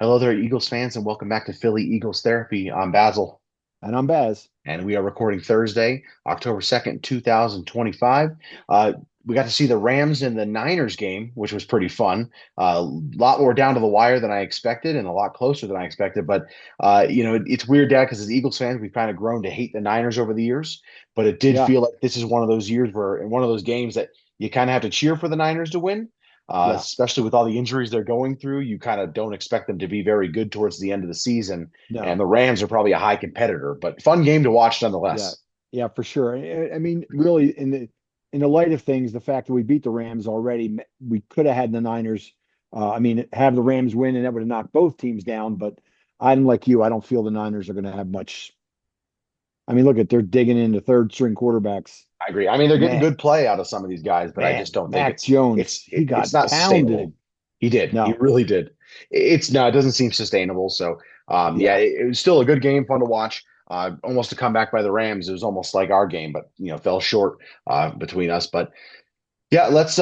Hello there, Eagles fans, and welcome back to Philly Eagles Therapy. I'm Basil, And I'm Baz. and we are recording Thursday, October 2nd, 2025. Uh, we got to see the Rams and the Niners game, which was pretty fun. A lot more down to the wire than I expected and a lot closer than I expected. But, it's weird, Dad, because as Eagles fans, we've kind of grown to hate the Niners over the years. But it did Yeah, feel like this is one of those years where, in one of those games that you kind of have to cheer for the Niners to win. yeah, Especially with all the injuries they're going through, you kind of don't expect them to be very good towards the end of the season. And no, the Rams are probably a high competitor, but fun game to watch yeah, nonetheless. yeah, for sure. I mean, really, in the light of things, the fact that we beat the Rams already, we could have had the Niners. I mean, have the Rams win, and that would have knocked both teams down. But I'm like you. I don't feel the Niners are going to have much. I mean, look at they're digging into third string quarterbacks. I agree. I mean, they're getting Man, good play out of some of these guys, but I just man, don't think Mac Jones, he it's got not sustainable. pounded. He did. He No, really did. It's no, it doesn't seem sustainable. So, yeah, yeah. it was still a good game, fun to watch. Almost a comeback by the Rams. It was almost like our game, but fell short between us. But yeah, let's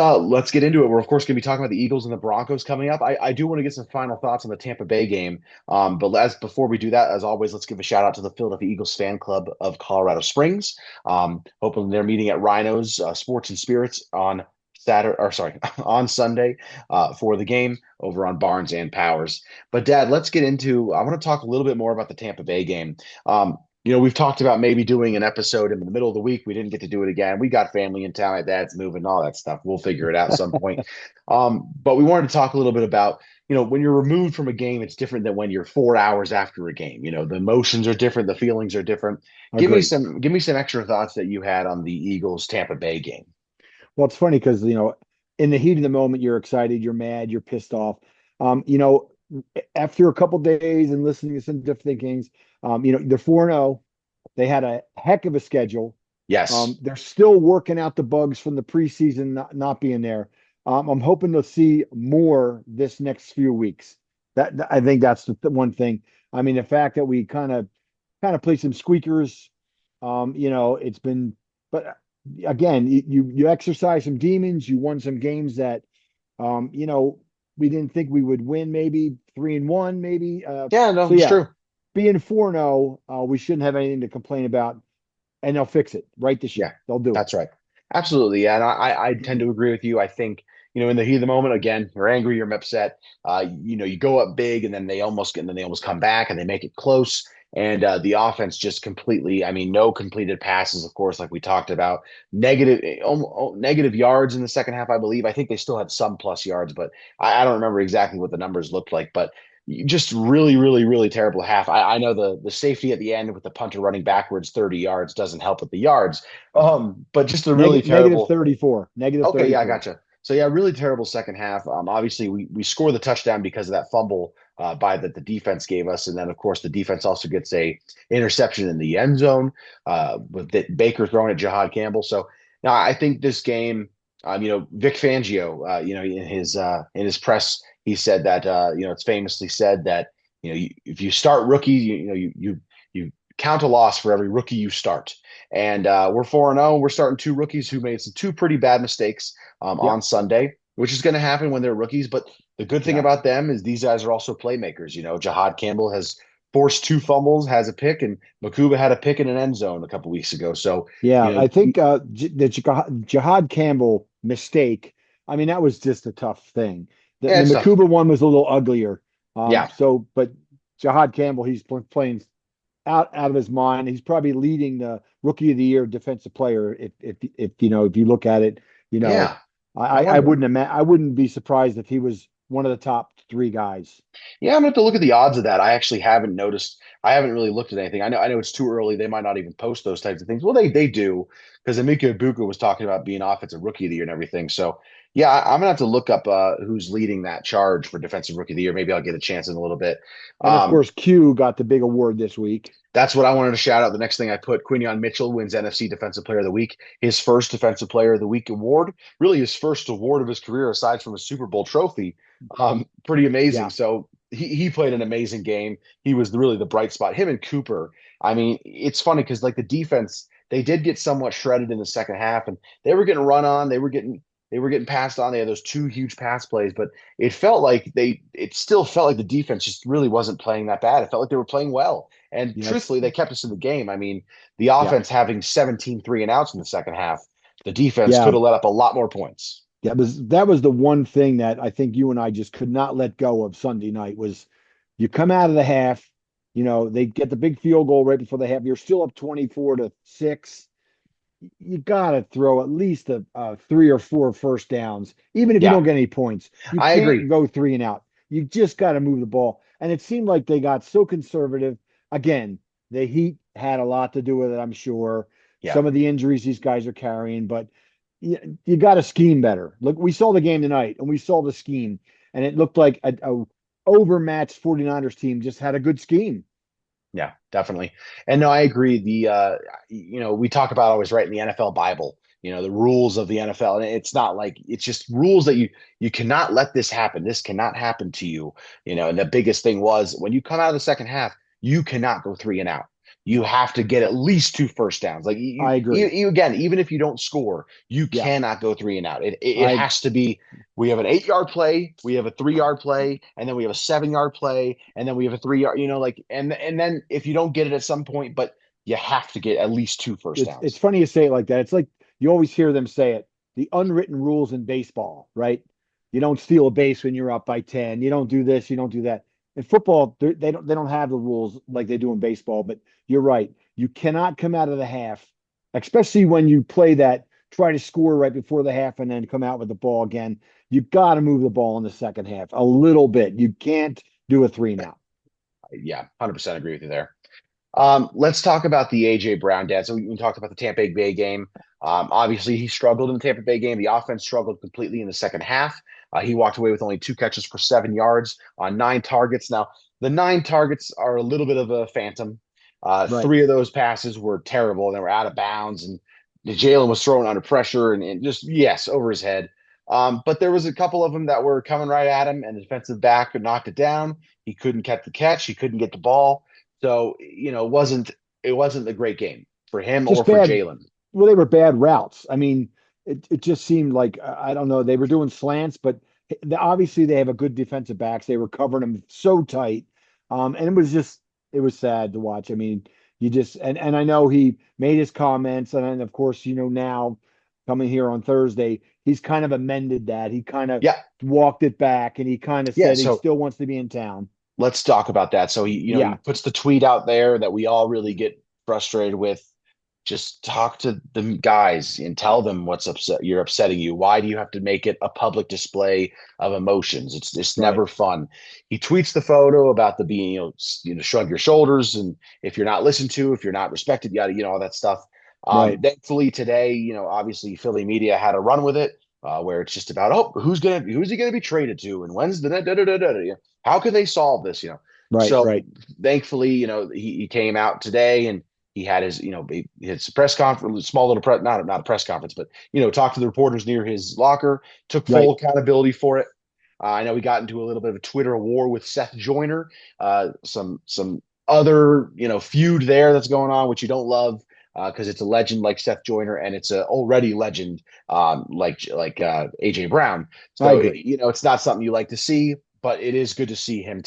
get into it. We're of course going to be talking about the Eagles and the Broncos coming up. I do want to get some final thoughts on the Tampa Bay game. But as before we do that, as always, let's give a shout out to the Philadelphia Eagles fan club of Colorado Springs. Hoping they're meeting at Rhinos Sports and Spirits on Saturday, or sorry, on Sunday for the game over on Barnes and Powers. But Dad, let's get into. I want to talk a little bit more about the Tampa Bay game. We've talked about maybe doing an episode in the middle of the week. We didn't get to do it again. We got family in town. My dad's moving, all that stuff. We'll figure it out at some point. But we wanted to talk a little bit about, when you're removed from a game, it's different than when you're 4 hours after a game. The emotions are different, the feelings are different. Agreed. Give me some extra thoughts that you had on the Eagles Tampa Bay game. Well, it's funny because in the heat of the moment, you're excited, you're mad, you're pissed off. After a couple days and listening to some different things, they're 4-0. They had a heck of a schedule. Yes. They're still working out the bugs from the preseason not being there. I'm hoping to see more this next few weeks. I think that's the one thing. I mean, the fact that we kind of played some squeakers. It's been, but again, you exercise some demons. You won some games that, we didn't think we would win. Maybe 3-1, maybe. Yeah, no, So it's yeah, true. being 4-0, we shouldn't have anything to complain about, and they'll fix it right this Yeah, year. They'll do that's right. Absolutely. Yeah. And I tend it. to agree with you. I think, in the heat of the moment, again, you're angry, you're upset. You go up big and then they almost come back and they make it close. And the offense just completely, I mean, no completed passes, of course, like we talked about. Negative yards in the second half, I believe. I think they still had some plus yards, but I don't remember exactly what the numbers looked like. But just really, really, really terrible half. I know the safety at the end with the punter running backwards 30 yards doesn't help with the yards. But just a really Negative terrible. 34. Negative Okay, yeah, I 34. gotcha. So yeah, really terrible second half. Obviously we score the touchdown because of that fumble by that the defense gave us, and then of course the defense also gets a interception in the end zone with Baker throwing at Jahad Campbell. So now I think this game, Vic Fangio, in his press, he said that it's famously said that if you start rookies, you count a loss for every rookie you start. And we're 4-0. We're starting two rookies who made some two pretty bad mistakes on Yep. Sunday, which is going to happen when they're rookies. But the good thing Yeah. about them is these guys are also playmakers. Jahad Campbell has forced two fumbles, has a pick, and Makuba had a pick in an end zone a couple weeks ago. So, Yeah. you know, I think the Jihad Campbell mistake, I mean, that was just a tough thing. The it's tough. Makuba one was a little uglier. Yeah. But Jihad Campbell, he's playing out of his mind. He's probably leading the rookie of the year defensive player. If you look at it, you know, Yeah. No I wonder. I wouldn't be surprised if he was one of the top three guys. Yeah, I'm gonna have to look at the odds of that. I actually haven't noticed. I haven't really looked at anything. I know it's too early. They might not even post those types of things. Well, they do because Emeka Ibuka was talking about being offensive rookie of the year and everything. So yeah, I'm gonna have to look up who's leading that charge for defensive rookie of the year. Maybe I'll get a chance in a little bit. And of Um, course, Q got the big award this week. that's what I wanted to shout out. The next thing I put, Quinion Mitchell wins NFC Defensive Player of the Week, his first Defensive Player of the Week award, really his first award of his career aside from a Super Bowl trophy. Pretty amazing. Yeah. So he played an amazing game. He was really the bright spot. Him and Cooper. I mean, it's funny because like the defense, they did get somewhat shredded in the second half, and they were getting run on. They were getting They were getting passed on. They had those two huge pass plays, but it still felt like the defense just really wasn't playing that bad. It felt like they were playing well. And Yes. truthfully, they kept us in the game. I mean, the Yeah. offense having 17 and outs in the second half, the defense Yeah. could have let up a lot more points. That was the one thing that I think you and I just could not let go of Sunday night was you come out of the half, they get the big field goal right before the half. You're still up 24-6. You got to throw at least a three or four first downs, even if you Yeah, don't get any points. You I can't agree. go three and out. You just got to move the ball. And it seemed like they got so conservative. Again, the heat had a lot to do with it, I'm sure. Yeah. Some of the injuries these guys are carrying, but you got to scheme better. Look, we saw the game tonight and we saw the scheme, and it looked like a overmatched 49ers team just had a good scheme. Yeah, definitely. And no, I agree. We talk about always right in the NFL Bible, the rules of the NFL. And it's not like it's just rules that you cannot let this happen. This cannot happen to you. And the biggest thing was when you come out of the second half, you cannot go three and out. You have to get at least two first downs. Like I agree. again, even if you don't score, you Yeah, cannot go three and out. It I has to be we have an 8 yard play, we have a 3 yard play, and then we have a 7 yard play, and then we have a 3 yard, like and then if you don't get it at some point, but you have to get at least two first it's downs. funny you say it like that. It's like you always hear them say it, the unwritten rules in baseball, right? You don't steal a base when you're up by 10. You don't do this, you don't do that. In football, they don't have the rules like they do in baseball, but you're right. You cannot come out of the half, especially when you play that try to score right before the half and then come out with the ball again. You've got to move the ball in the second half a little bit. You can't do a three now. Yeah, 100% agree with you there. Let's talk about the AJ Brown dad. So we talked about the Tampa Bay game. Obviously, he struggled in the Tampa Bay game. The offense struggled completely in the second half. He walked away with only 2 catches for 7 yards on 9 targets. Now, the 9 targets are a little bit of a phantom. Right. Three of those passes were terrible and they were out of bounds. And Jalen was thrown under pressure and just, yes, over his head. But there was a couple of them that were coming right at him, and the defensive back knocked it down. He couldn't catch the catch. He couldn't get the ball. So, it wasn't a great game for him or Just for bad. Jalen. Well, they were bad routes. I mean, it just seemed like I don't know. They were doing slants, but obviously they have a good defensive backs. They were covering them so tight, and it was sad to watch. I mean, you just and I know he made his comments, and then of course now coming here on Thursday, he's kind of amended that. He kind of Yeah, walked it back, and he kind of yeah. said he So still wants to be in town. let's talk about that. So he Yeah, puts the tweet out there that we all really get frustrated with. Just talk to the guys and tell them what's upsetting you. Why do you have to make it a public display of emotions? It's just right, never fun. He tweets the photo about the being, shrug your shoulders, and if you're not listened to, if you're not respected, yada, all that stuff. right. Thankfully today, obviously Philly media had a run with it, where it's just about, oh, who's he gonna be traded to, and when's the how can they solve this? Right, So right, thankfully, he came out today and he had his press conference, small little press, not a press conference, but talked to the reporters near his locker, took full right. accountability for it. I know he got into a little bit of a Twitter war with Seth Joyner, some other feud there that's going on, which you don't love because it's a legend like Seth Joyner and it's a already legend like AJ Brown. I So agree. it's not something you like to see, but it is good to see him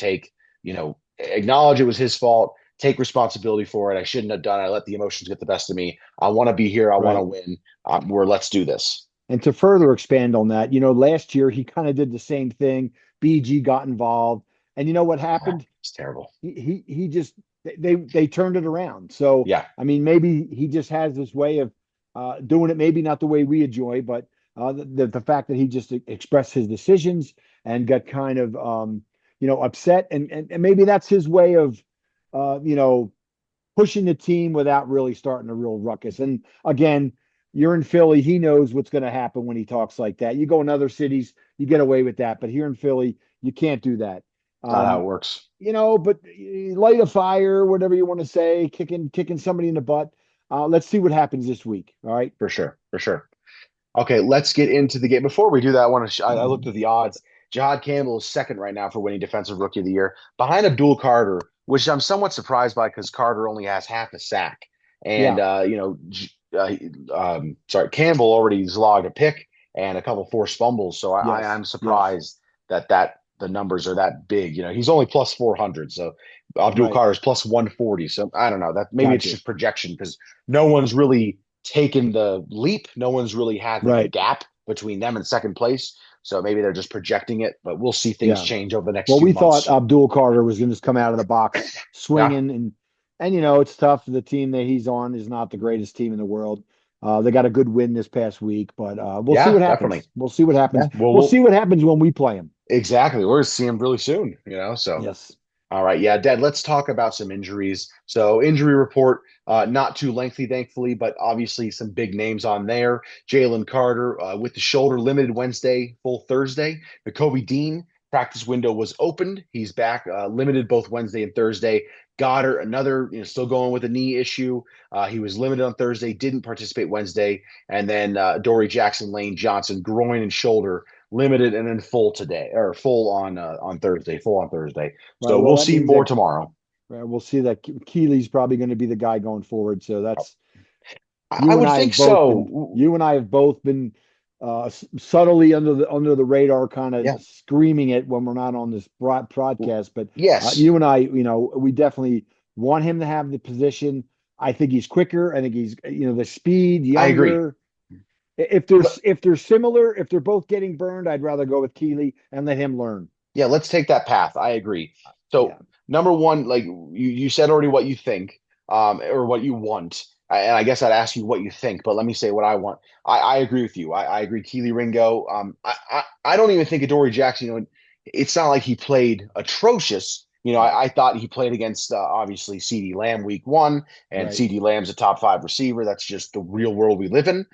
acknowledge it was his fault, take responsibility for it. I shouldn't have done it. I let the emotions get the best of me. I want to be here. I want to Right. win. Let's do this. And to further expand on that, last year he kind of did the same thing. BG got involved, and you know what Oh, happened? it's terrible. He just they turned it around. So Yeah. I mean, maybe he just has this way of doing it. Maybe not the way we enjoy, but the fact that he just expressed his decisions and got kind of upset, and maybe that's his way of uh, you know pushing the team without really starting a real ruckus. And again, you're in Philly. He knows what's going to happen when he talks like that. You go in other cities, you get away with that. But here in Philly, you can't do that. Not how Um, it works. but light a fire, whatever you want to say, kicking somebody in the butt. Let's see what happens this week. All right. For sure. For sure. Okay, let's get into the game. Before we do that, I looked at the odds. Jihad Campbell is second right now for winning Defensive Rookie of the Year, behind Abdul Carter, which I'm somewhat surprised by because Carter only has half a sack, and Yeah. sorry, Campbell already logged a pick, and a couple forced fumbles. So Yes, I'm yes, surprised that the numbers are that big. He's only plus 400. So Abdul right. Carter is plus 140. So I don't know that maybe it's Gotcha. just projection because no one's really taken the leap. No one's really had like a Right. gap between them and second place. So maybe they're just projecting it, but we'll see things Yeah. change over the next Well, few we thought months. Abdul Carter was going to just come out of the box Yeah. swinging, and it's tough. The team that he's on is not the greatest team in the world. They got a good win this past week, but we'll see Yeah, what definitely. happens. We'll see what Yeah. happens. Well, We'll see what happens when we play him. exactly. We're going to see him really soon, so. Yes. All right, yeah, Dad, let's talk about some injuries. So, injury report, not too lengthy, thankfully, but obviously some big names on there. Jalen Carter with the shoulder, limited Wednesday, full Thursday. Nakobe Dean, practice window was opened. He's back, limited both Wednesday and Thursday. Goddard, another, still going with a knee issue. He was limited on Thursday, didn't participate Wednesday. And then Dory Jackson, Lane Johnson, groin and shoulder, limited and then full today, or full on Thursday, full on Thursday. Right. So Well, we'll that see means more that tomorrow. we'll see that Keeley's probably going to be the guy going forward. So that's I would think so. you and I have both been subtly under the radar, kind of Yeah. screaming it when we're not on this broadcast. But Yes, you and I, we definitely want him to have the position. I think he's quicker. I think he's, the speed, I agree. younger. If they're similar, if they're both getting burned, I'd rather go with Keeley and let him learn. Yeah, let's take that path. I agree. Yeah, So number one, like you said already what you think, or what you want. And I guess I'd ask you what you think, but let me say what I want. I agree with you. I agree. Kelee Ringo. I don't even think Adoree Jackson, it's not like he played atrocious. right, I thought he played against obviously CD Lamb week one, and right, CD Lamb's a top five receiver. That's just the real world we live in.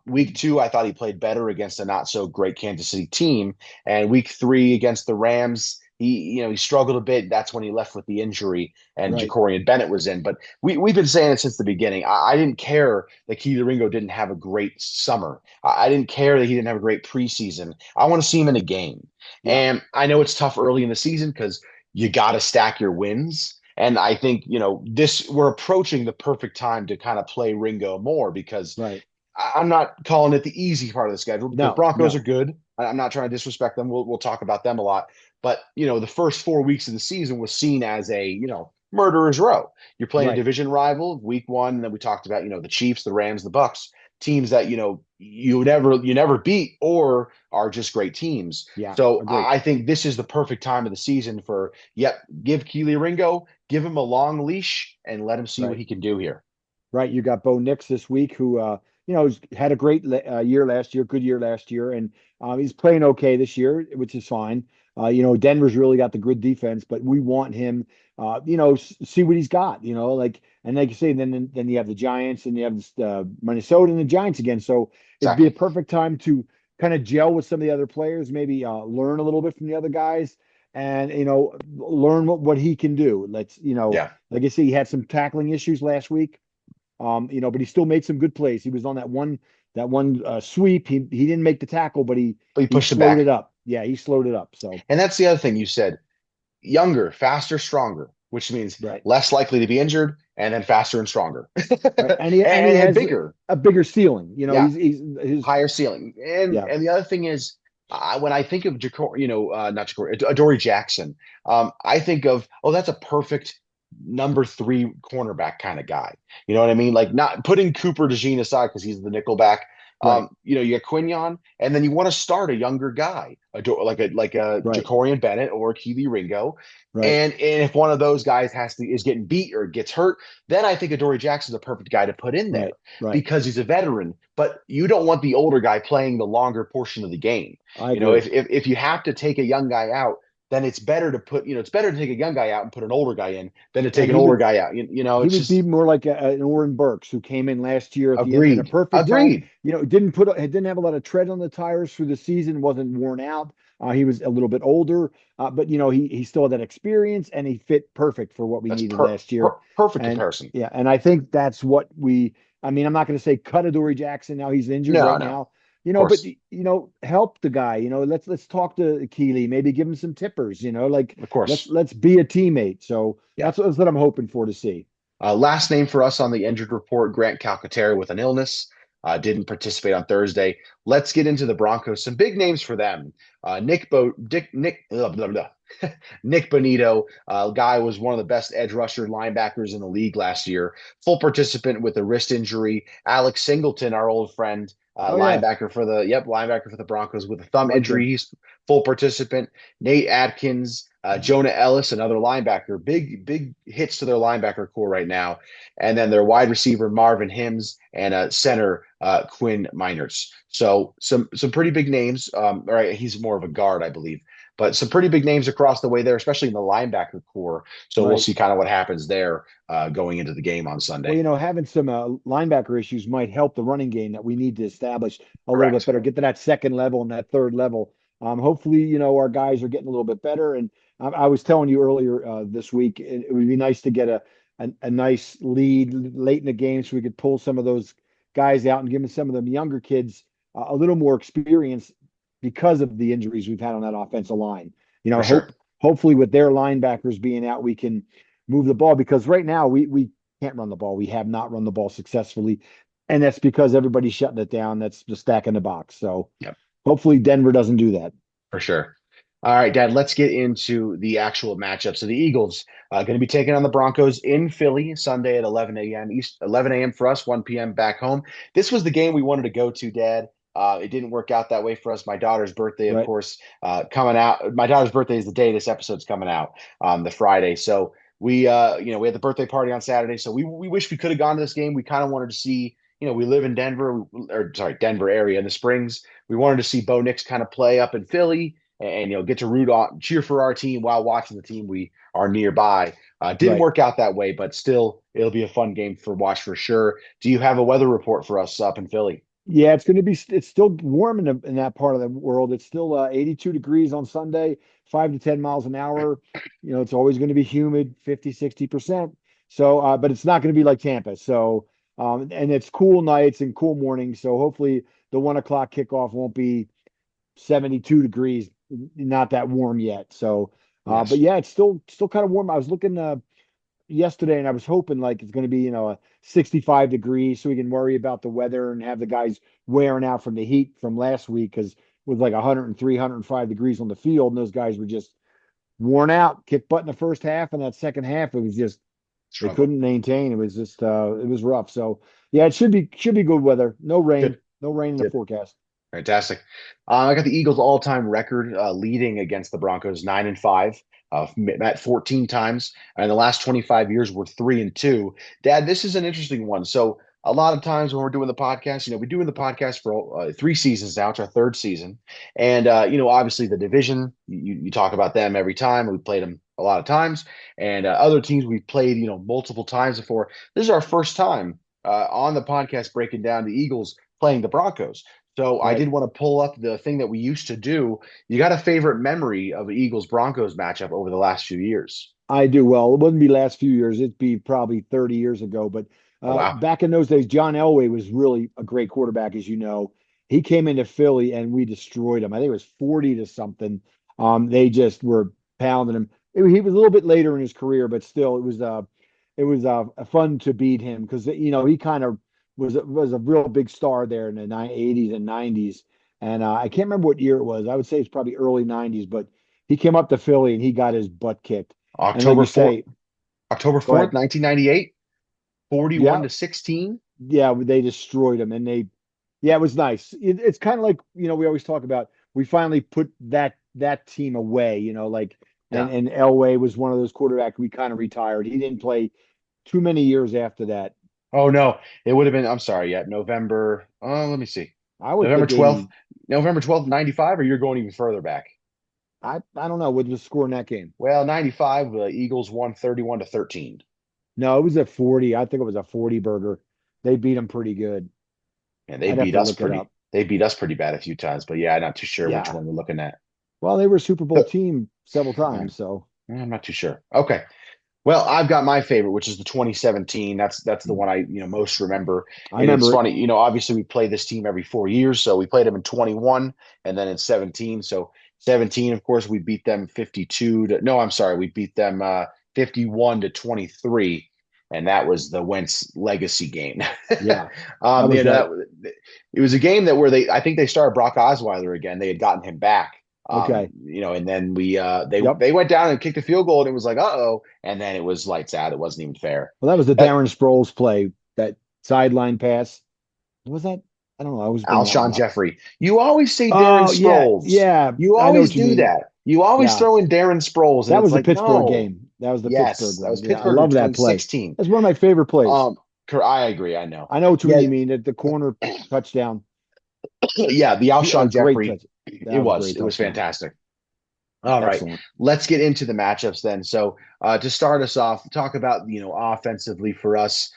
Week two, I thought he played better against a not so great Kansas City team. And week three against the Rams, he struggled a bit. That's when he left with the injury, and right. Jacorian Bennett was in. But we've been saying it since the beginning. I didn't care that Kelee Ringo didn't have a great summer. I didn't care that he didn't have a great preseason. I want to see him in a game. Yeah, And I know it's tough early in the season because you got to stack your wins. And I think, we're approaching the perfect time to kind of play Ringo more because right. I'm not calling it the easy part of the schedule because No, Broncos are no. good. I'm not trying to disrespect them. We'll talk about them a lot. But, the first 4 weeks of the season was seen as a, murderer's row. You're playing a Right. division rival week one. And then we talked about, the Chiefs, the Rams, the Bucks, teams that, you never beat or are just great teams. Yeah, So agree. I think this is the perfect time of the season for, yep, give Kelee Ringo, give him a long leash and let him see what Right. he can do here. Right. You got Bo Nix this week, who had a great year last year, good year last year, and he's playing okay this year, which is fine. Denver's really got the good defense, but we want him, see what he's got. And like you say, then you have the Giants, and you have Minnesota and the Giants again. So it'd be a Exactly. perfect time to kind of gel with some of the other players, maybe learn a little bit from the other guys, and learn what he can do. Yeah. Like I say, he had some tackling issues last week. But he still made some good plays. He was on that one sweep. He didn't make the tackle, but he But he he pushed it slowed it back. up. Yeah, he slowed it up. So And that's the other thing you said, younger, faster, stronger, which means right, less likely to be injured and then faster and stronger right, and, and he and has bigger. a bigger ceiling. Yeah. He's his Higher ceiling. And yeah, and the other thing is, when I think of not Jacor, Adoree Jackson, I think of, oh, that's a perfect number three cornerback kind of guy. You know what I mean? Like not putting Cooper DeJean aside because he's the nickelback. right, You get Quinion, and then you want to start a younger guy, like a right, Jacorian Bennett or a Kelee Ringo. right. And if one of those guys is getting beat or gets hurt, then I think Adoree Jackson's a perfect guy to put in there Right, right. because he's a veteran. But you don't want the older guy playing the longer portion of the game. I If agree. if you have to take a young guy out, then it's better to take a young guy out and put an older guy in than to Yeah, take an older guy out. he It's would be just more like an Oren Burks who came in last year at the end in a agreed. perfect time. Agreed. Didn't have a lot of tread on the tires through the season, wasn't worn out. He was a little bit older, but he still had that experience, and he fit perfect for what we That's needed last year. perfect And comparison. yeah, and I think that's what we. I mean, I'm not going to say cut Adoree Jackson now; he's injured No, right no, of now. But course, help the guy. Let's talk to Keeley. Maybe give him some tippers. Like of let's course. let's be a teammate. So Yeah. that's what I'm hoping for to see. Last name for us on the injured report, Grant Calcaterra with an illness. didn't participate on Thursday. Let's get into the Broncos. Some big names for them. Nick Bonito, guy was one of the best edge rusher linebackers in the league last year. Full participant with a wrist injury. Alex Singleton, our old friend, Oh yeah, linebacker for the Broncos with a thumb liked injury. him. He's full participant. Nate Atkins, Jonah Ellis, another linebacker. Big hits to their linebacker core right now. And then their wide receiver Marvin Hims and center Quinn Miners. So some pretty big names. All right, he's more of a guard, I believe, but some pretty big names across the way there, especially in the linebacker core. So we'll Right. see kind of what happens there going into the game on Well, Sunday. having some linebacker issues might help the running game that we need to establish a little bit Correct. better, get to that second level and that third level. Hopefully, our guys are getting a little bit better. And I was telling you earlier this week, it would be nice to get a nice lead late in the game so we could pull some of those guys out and give some of them younger kids a little more experience because of the injuries we've had on that offensive line. For sure. Hopefully with their linebackers being out, we can move the ball because right now we can't run the ball. We have not run the ball successfully. And that's because everybody's shutting it down. That's just stacking the box. So Yep. hopefully Denver doesn't do that. For sure. All right, Dad, let's get into the actual matchup. So the Eagles going to be taking on the Broncos in Philly Sunday at 11 a.m. East, 11 a.m. for us, 1 p.m. back home. This was the game we wanted to go to, Dad. It didn't work out that way for us. My daughter's birthday, of Right. course, coming out. My daughter's birthday is the day this episode's coming out, the Friday. So we had the birthday party on Saturday. So we wish we could have gone to this game. We kind of wanted to see, we live in Denver, or sorry, Denver area in the Springs. We wanted to see Bo Nix kind of play up in Philly and get to root on, cheer for our team while watching the team we are nearby. Didn't Right. work out that way, but still, it'll be a fun game for watch for sure. Do you have a weather report for us up in Philly? Yeah, it's still warm in that part of the world. It's still 82 degrees on Sunday, 5 to 10 miles an hour. It's always going to be humid, 50, 60%. So, but it's not going to be like Tampa. So, and it's cool nights and cool mornings. So hopefully the 1 o'clock kickoff won't be 72 degrees, not that warm yet. So, but Yes. yeah, it's still kind of warm. I was looking yesterday and I was hoping like it's going to be, a 65 degrees so we can worry about the weather and have the guys wearing out from the heat from last week because it was like 103, 105 degrees on the field and those guys were just worn out, kicked butt in the first half and that second half it was just they Struggle. couldn't maintain. It was just it was rough. So yeah, it should be good weather. No rain, Good. no rain in the Good. forecast. Fantastic. I got the Eagles' all-time record leading against the Broncos, 9-5, met 14 times, and the last 25 years we're 3-2. Dad, this is an interesting one. So a lot of times when we're doing the podcast, we're doing the podcast for 3 seasons now. It's our third season, and obviously the division. You talk about them every time. We played them a lot of times, and other teams we've played, multiple times before. This is our first time on the podcast breaking down the Eagles playing the Broncos. So I Right. did want to pull up the thing that we used to do. You got a favorite memory of the Eagles Broncos matchup over the last few years? I do. Well, it wouldn't be last few years. It'd be probably 30 years ago. But Oh wow. back in those days, John Elway was really a great quarterback, as you know. He came into Philly and we destroyed him. I think it was 40 to something. They just were pounding him. He was a little bit later in his career, but still, it was fun to beat him because he kind of was a real big star there in the 80s and 90s. And I can't remember what year it was. I would say it's probably early 90s, but he came up to Philly and he got his butt kicked. And like October you 4th, say, October go 4th, ahead. 1998, 41 Yeah, to 16. yeah, they destroyed him, and yeah, it was nice. It's kind of like we always talk about. We finally put that team away. Like Yeah. and Elway was one of those quarterbacks we kind of retired. He didn't play too many years after that. Oh no, it would have been, I'm sorry, yeah, November. Oh, let me see. I would November think 12th, 80. November 12th, 95, or you're going even further back? I don't know what was the score in that game. Well, 95, the Eagles won 31 to 13. No, it was a 40. I think it was a 40 burger. They beat him pretty good. And I'd have to look it up. they beat us pretty bad a few times, but yeah, I'm not too sure which Yeah. one we're looking at. Well, they were a Super Bowl So, team several times, so I'm not too sure. Okay. Well, I've got my favorite, which is the 2017. That's the one I most remember. I And it's remember it. funny, obviously we play this team every 4 years, so we played them in 21 and then in 17. So 17, of course, we beat them 52 to no, I'm sorry, we beat them 51 to 23. and that was the Wentz legacy game. Yeah, that You was know, that. it was a game that where I think they started Brock Osweiler again. They had gotten him back. Okay. And then Yep. they went down and kicked a field goal, and it was like, uh-oh, and then it was lights out. It wasn't even fair. Well, that was the That Darren Sproles play, that sideline pass. Was that? I don't know. I always bring that Alshon one up. Jeffrey. You always say Darren Oh, yeah, Sproles. yeah. You I know always what you do mean. that. You always Yeah. throw in Darren Sproles, and That it's was the like, Pittsburgh no. game. That was the Pittsburgh Yes, that was one. Yeah, I Pittsburgh in love that play. 2016. That's one of my favorite plays. Um, I agree. I know. I know what Yeah, you mean. At the corner touchdown. yeah. The A Alshon great Jeffrey. touch. That was a great It was touchdown. fantastic. All right, Excellent. let's get into the matchups then. So to start us off, talk about offensively for us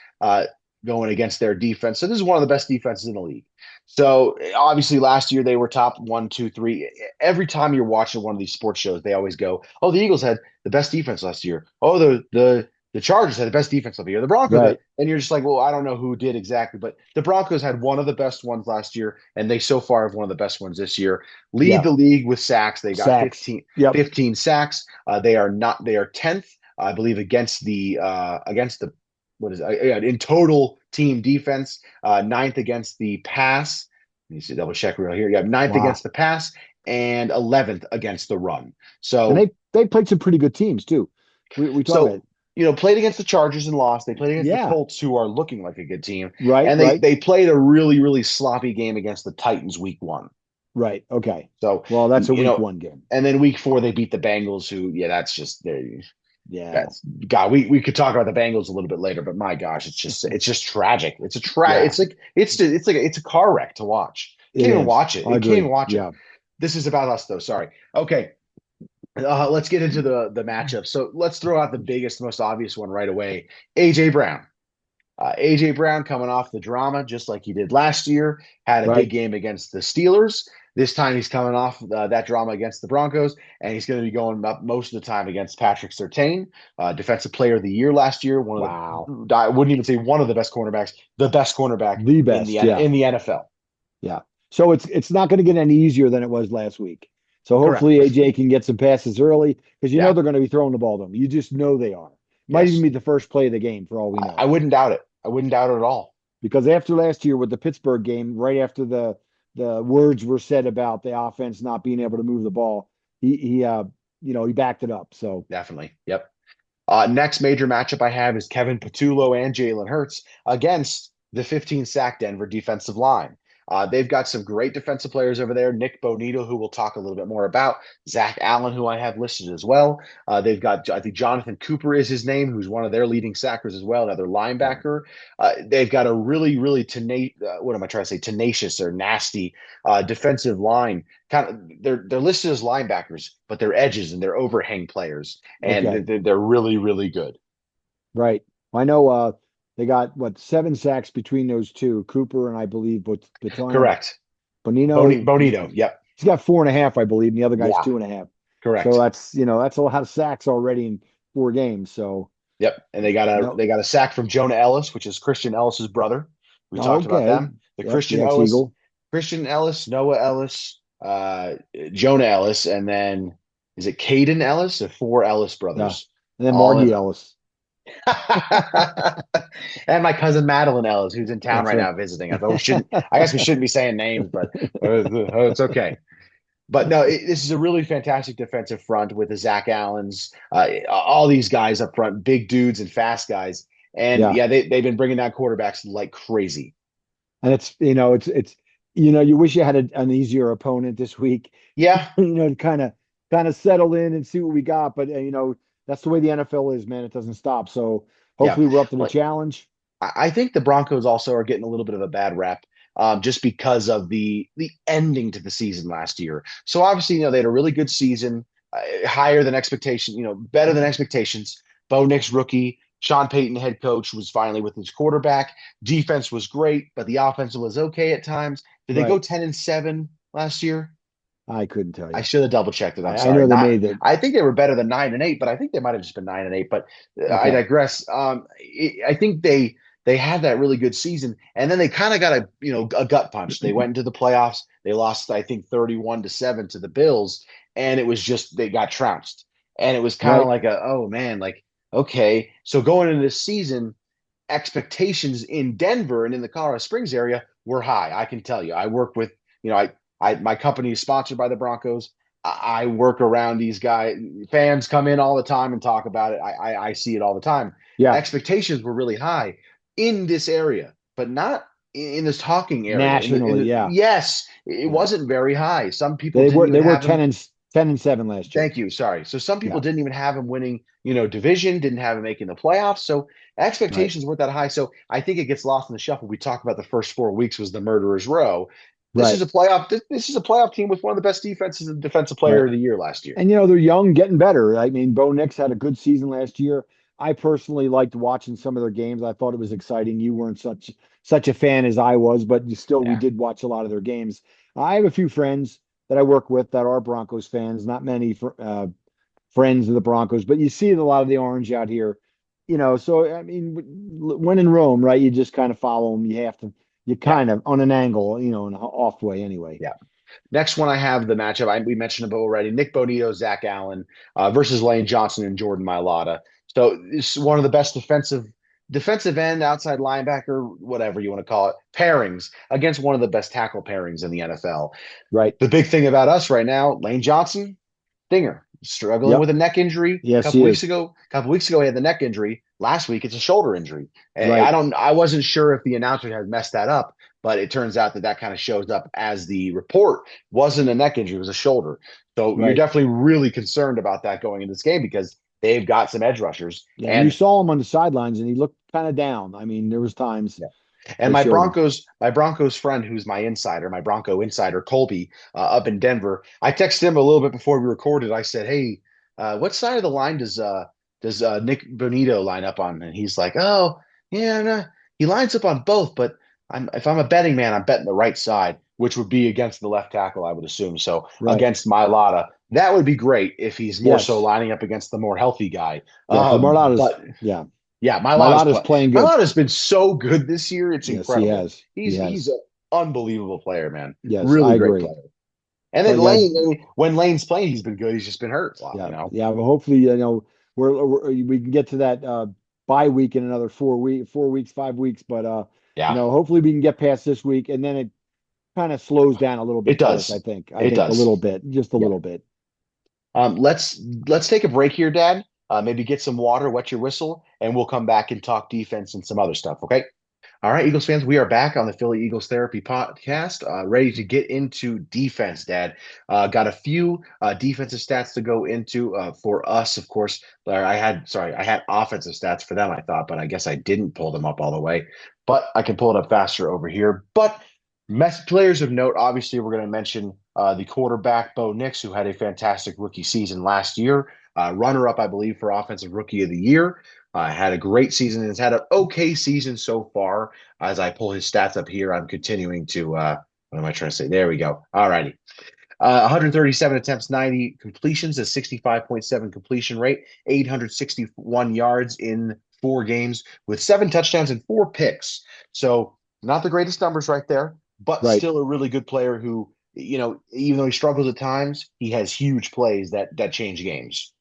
going against their defense. So this is one of the best defenses in the league. So obviously last year they were top one, two, three. Every time you're watching one of these sports shows, they always go, "Oh, the Eagles had the best defense last year. Oh, the Chargers had the best defense of the year. The Broncos had," Right. and you're just like, well, I don't know who did exactly, but the Broncos had one of the best ones last year, and they so far have one of the best ones this year. Lead Yeah. the league with sacks. They got Sacks. Yep. 15 sacks. They are 10th, I believe, against the what is in total team defense, ninth against the pass. Let me see, double check real here. Yeah, ninth Wow. against the pass and 11th against the run. And So they played some pretty good teams too. We talk about so it. played against the Chargers and lost. They played against the Yeah. Colts, who are looking like a good team, Right, and right, they played a really really sloppy game against the Titans week one. right. Okay. So Well, that's a you week know, one game. and then week four they beat the Bengals, who that's just Yeah. that's God. We could talk about the Bengals a little bit later, but my gosh, it's just tragic. Yeah, It's a car wreck to watch. it Can't even is. watch it. I You can't even agree. watch it. Yeah. This is about us though. Sorry. Okay. Let's get into the matchup. So let's throw out the biggest, most obvious one right away. AJ Brown. AJ Brown coming off the drama, just like he did last year, had a big Right. game against the Steelers. This time he's coming off that drama against the Broncos, and he's going to be going up most of the time against Patrick Surtain, Defensive Player of the Year last year. One of Wow. the, I wouldn't even say one of the best cornerbacks, the best cornerback The in the best. Yeah. in the NFL. Yeah. So it's not going to get any easier than it was last week. So Correct. hopefully AJ can get some passes early because you know Yeah. they're going to be throwing the ball to him. You just know they are. Might even Yes. be the first play of the game for all we I know. wouldn't doubt it. I wouldn't doubt it at all. Because after last year with the Pittsburgh game, right after the words were said about the offense not being able to move the ball, he backed it up. So Definitely. Yep. Next major matchup I have is Kevin Patullo and Jalen Hurts against the 15 sack Denver defensive line. They've got some great defensive players over there. Nick Bonito, who we'll talk a little bit more about. Zach Allen, who I have listed as well. They've got, I think Jonathan Cooper is his name, who's one of their leading sackers as well, another yeah, linebacker. They've got a really, really what am I trying to say? Tenacious or nasty defensive line. Kind of, they're listed as linebackers, but they're edges and they're overhang players, and okay, they're really, really good. right. I know they got what 7 sacks between those two, Cooper and I believe but Baton Correct. Bonino. Bonito. Yep. He's got 4.5, I believe, and the other guy's Yeah. 2.5. So Correct. that's a lot of sacks already in 4 games. So Yep. And no, they got a sack from Jonah Ellis, which is Christian Ellis's brother. We talked about okay. them. The Yep, the ex-Eagle. Christian Ellis, Noah Ellis, Jonah Ellis, and then is it Caden Ellis or four Ellis Yeah. brothers? And then All in. Margie Ellis. And my cousin Madeline Ellis, who's in town That's right right. now visiting. I guess we shouldn't be saying names, but it's okay. But no, this is a really fantastic defensive front with the Zach Allens, all these guys up front, big dudes and fast guys. And Yeah. yeah, they've been bringing down quarterbacks like crazy. And it's you wish you had an easier opponent this week, Yeah. to kind of settle in and see what we got. But that's the way the NFL is, man. It doesn't stop. So Yeah. hopefully we're up to the Like, challenge. I think the Broncos also are getting a little bit of a bad rep. Just because of the ending to the season last year. So obviously, they had a really good season, higher than expectation, better than expectations. Bo Nix rookie, Sean Payton head coach was finally with his quarterback. Defense was great, but the offense was okay at times. Did they go Right. 10-7 last year? I couldn't tell I you. should have double checked it. I'm I sorry. know they Not. made it. I think they were better than 9-8, but I think they might have just been 9-8. But I Okay. digress. I think they had that really good season, and then they kind of got a gut punch. They went into the playoffs. They lost, I think, 31-7 to the Bills, and it was just they got trounced. And it was kind of Right. like oh man, like okay. So going into this season. expectations in Denver and in the Colorado Springs area were high. I can tell you. I work with, I my company is sponsored by the Broncos. I work around these guys. Fans come in all the time and talk about it. I see it all the time. Yeah, Expectations were really high in this area, but not in this talking area. nationally, yeah, Yes, it yeah. wasn't very high. Some people They didn't were even they were have him. 10-7 last year. Thank you. Sorry. So some Yeah, people didn't even have him winning, division, didn't have him making the playoffs. So right, expectations weren't that high. So I think it gets lost in the shuffle. We talk about the first 4 weeks was the murderer's row. This right, is a playoff. This is a playoff team with one of the best defenses and defensive player right. of the year last year. And they're young, getting better. I mean, Bo Nix had a good season last year. I personally liked watching some of their games. I thought it was exciting. You weren't such a fan as I was, but we Yeah. did watch a lot of their games. I have a few friends that I work with that are Broncos fans. Not many friends of the Broncos, but you see a lot of the orange out here. So I mean, when in Rome, right? You just kind of follow them. You Yeah. kind of on an angle, in an off way anyway. Yeah. Next one I have the matchup. We mentioned it already. Nick Bonito, Zach Allen versus Lane Johnson and Jordan Mailata. So it's one of the best defensive end, outside linebacker, whatever you want to call it, pairings against one of the best tackle pairings in the NFL. Right. The big thing about us right now, Lane Johnson, Dinger, struggling with Yep. a neck injury. A Yes, couple he weeks is. ago, he had the neck injury. Last week, it's a shoulder injury. And Right. I wasn't sure if the announcer had messed that up, but it turns out that kind of shows up as the report wasn't a neck injury, it was a shoulder. So you're Right. definitely really concerned about that going into this game because they've got some edge rushers. Yeah, and you And saw him on the sidelines, and he looked kind of down. I mean, there was times yeah. And they showed him. My Broncos friend, who's my insider, my Bronco insider, Colby, up in Denver. I texted him a little bit before we recorded. I said, "Hey, what side of the line does Nick Bonito line up on?" And he's like, "Oh, yeah, no, he lines up on both, but if I'm a betting man, I'm betting the right side, which would be against the left tackle, I would assume. So Right. against Mailata, that would be great if he's more so Yes. lining up against the more healthy guy. Yeah. Because Marlotta's, But yeah, yeah, Marlotta's playing good. Mailata's been so good this year. It's Yes, he incredible. has. He He's has. an unbelievable player, man. Yes, I Really great agree. player. And then But yeah, Lane, I mean, when Lane's playing, he's been good. He's just been hurt a lot, yeah, yeah. But hopefully, we can get to that bye week in another 4 weeks, 5 weeks. But Yeah, hopefully we can get past this week, and then it kind of slows down a little it bit for us. I does. think. I It think a does. little bit, just a Yeah. little bit. Let's take a break here, Dad. Maybe get some water, wet your whistle, and we'll come back and talk defense and some other stuff. Okay. All right, Eagles fans, we are back on the Philly Eagles Therapy Podcast, ready to get into defense, Dad. Got a few defensive stats to go into for us, of course. I had offensive stats for them, I thought, but I guess I didn't pull them up all the way. But I can pull it up faster over here. But players of note, obviously, we're going to mention the quarterback, Bo Nix, who had a fantastic rookie season last year. Runner-up, I believe, for Offensive Rookie of the Year. Had a great season and has had an okay season so far. As I pull his stats up here, I'm continuing to, what am I trying to say? There we go. All righty. 137 attempts, 90 completions, a 65.7 completion rate, 861 yards in 4 games with 7 touchdowns and 4 picks. So not the greatest numbers right there, but Right. still a really good player who, even though he struggles at times, he has huge plays that change games.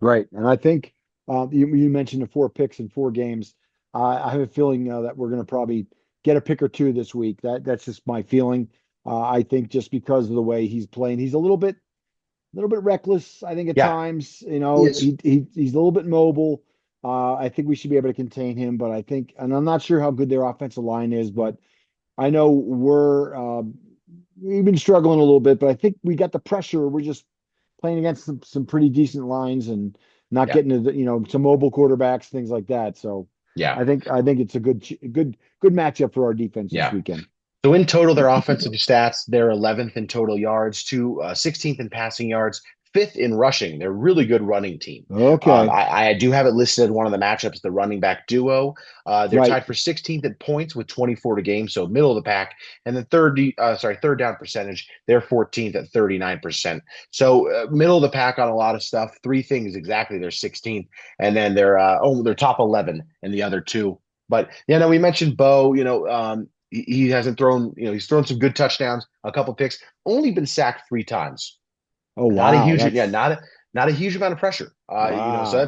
Right. And I think you mentioned the 4 picks in 4 games. I have a feeling that we're going to probably get a pick or two this week. That's just my feeling. I think just because of the way he's playing, he's a little bit reckless. I think at Yeah, times, he is. he's a little bit mobile. I think we should be able to contain him, but and I'm not sure how good their offensive line is, but I know we've been struggling a little bit, but I think we got the pressure. We're just playing against some pretty decent lines and not Yeah, getting to some mobile quarterbacks, things like that. So yeah, I think it's a good matchup for our defense this yeah. weekend. So in total, their offensive stats, they're 11th in total yards, 16th in passing yards, fifth in rushing. They're a really good running team. Okay, I do have it listed as one of the matchups, the running back duo. They're right, tied for 16th in points with 24 to game, so middle of the pack. And then third down percentage, they're 14th at 39%. So middle of the pack on a lot of stuff. Three things exactly. They're 16th, and then they're top 11 in the other two. But we mentioned Bo. He hasn't thrown, he's thrown some good touchdowns, a couple picks, only been sacked 3 times. oh Not a wow, huge, yeah, that's not a, not a huge amount of pressure. So Wow.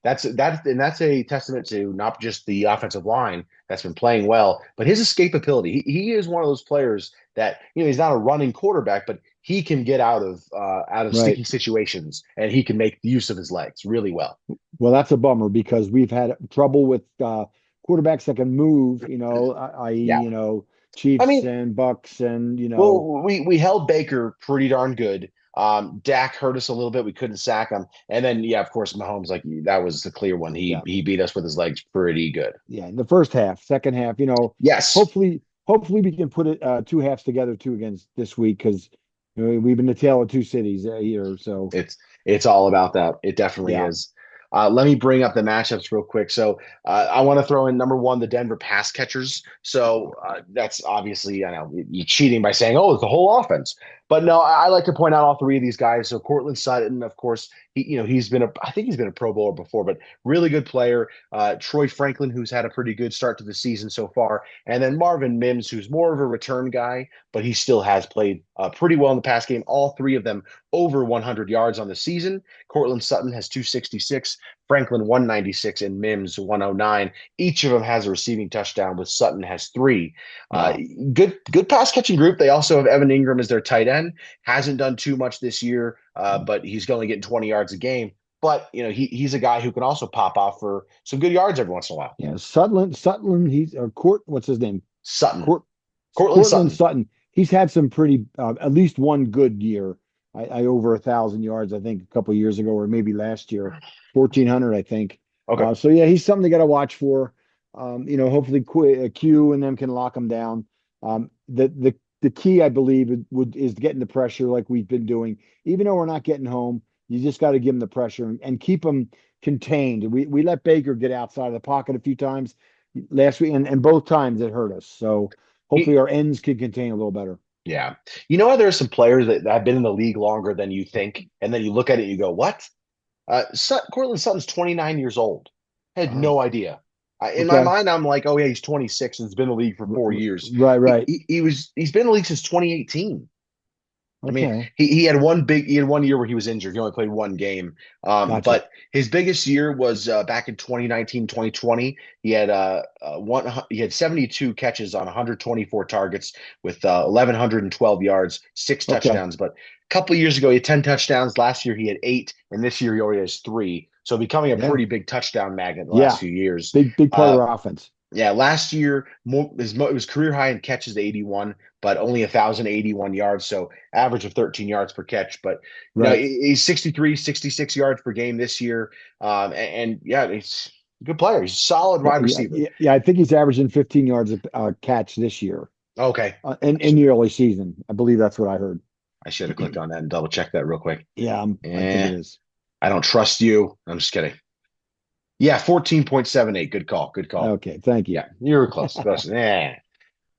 that's a testament to not just the offensive line that's been playing well, but his escapability. He is one of those players that he's not a running quarterback, but he can get out of Right. sticky situations and he can make use of his legs really well. Well, that's a bummer because we've had trouble with quarterbacks that can move, i.e., Yeah, I Chiefs mean, and Bucks and, well, we held Baker pretty darn good. Dak hurt us a little bit. We couldn't sack him, and then yeah, of course, Mahomes, like that was the clear one. He yeah, he beat us with his legs pretty good. yeah. In the first half, second half, Yes, hopefully we can put it two halves together too against this week because we've been the tale of two cities here. So it's all about that. It definitely yeah, is. Let me bring up the matchups real quick. So I want to throw in number one, the Denver pass catchers. So that's obviously, I know you're cheating by saying, oh, it's the whole offense. But no, I like to point out all three of these guys. So Cortland Sutton, of course, I think he's been a Pro Bowler before, but really good player. Troy Franklin, who's had a pretty good start to the season so far, and then Marvin Mims, who's more of a return guy, but he still has played pretty well in the pass game. All three of them over 100 yards on the season. Cortland Sutton has 266, Franklin 196, and Mims 109. Each of them has a receiving touchdown, with Sutton has three. Uh, wow. good pass catching group. They also have Evan Ingram as their tight end. Hasn't done too much this year, but he's only getting 20 yards a game. But he's a guy who can also pop off for some good yards every once in a while. Yeah, Sutton, he's what's his name? Sutton, Court, Cortland Cortland Sutton. Sutton. He's had some pretty, at least one good year. I over 1,000 yards, I think, a couple of years ago, or maybe last year, 1,400, I think. Okay. So yeah, he's something to get to watch for. Hopefully Q and them can lock him down. The key, I believe, is getting the pressure like we've been doing. Even though we're not getting home, you just got to give him the pressure and keep him contained. We let Baker get outside of the pocket a few times last week, and both times it hurt us. So hopefully He, our ends can contain a little better. yeah. You know how there are some players that have been in the league longer than you think, and then you look at it and you go, what? Cortland Sutton's 29 years old. I had Wow. no idea. In my Okay. mind, I'm like, oh yeah, he's 26 and has been in the league for 4 years. Right, right. He's been in the league since 2018. I mean, Okay. he had 1 year where he was injured. He only played one game. Gotcha. But his biggest year was back in 2019, 2020. He had 72 catches on 124 targets with 1,112 yards, six Okay. touchdowns. But a couple of years ago, he had 10 touchdowns. Last year, he had eight, and this year he already has three. So becoming a Yeah. pretty big touchdown magnet the last Yeah. few years. Big part of Uh, our offense. yeah, last year it was career high in catches, 81, but only 1,081 yards, so average of 13 yards per catch. But Right. he's 63, 66 yards per game this year, and yeah, he's a good player. He's a solid Yeah, wide yeah, receiver. yeah, yeah. I think he's averaging 15 yards a catch this year, Okay, in the early season. I believe that's what I heard. I should have clicked on that and double checked that real quick. Yeah, I think Eh, it is. I don't trust you. I'm just kidding. Yeah, 14.78. Good call. Good call. Okay, thank you. Yeah, you were close. Close. Yeah.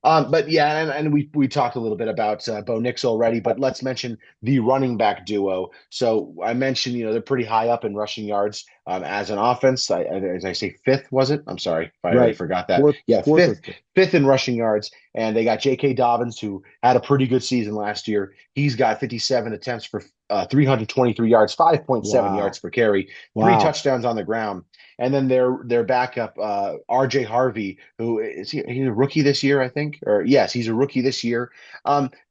But yeah, and we talked a little bit about Bo Nix already, but let's mention the running back duo. So I mentioned, they're pretty high up in rushing yards as an offense. As I say, fifth was it? I'm sorry if I already Right. forgot that. Yeah, Fourth or fifth, fifth. fifth in rushing yards, and they got J.K. Dobbins, who had a pretty good season last year. He's got 57 attempts for 323 yards, 5.7 yards Wow. per carry, three Wow. touchdowns on the ground. And then their backup, RJ Harvey, who he's a rookie this year, I think. Or yes, he's a rookie this year.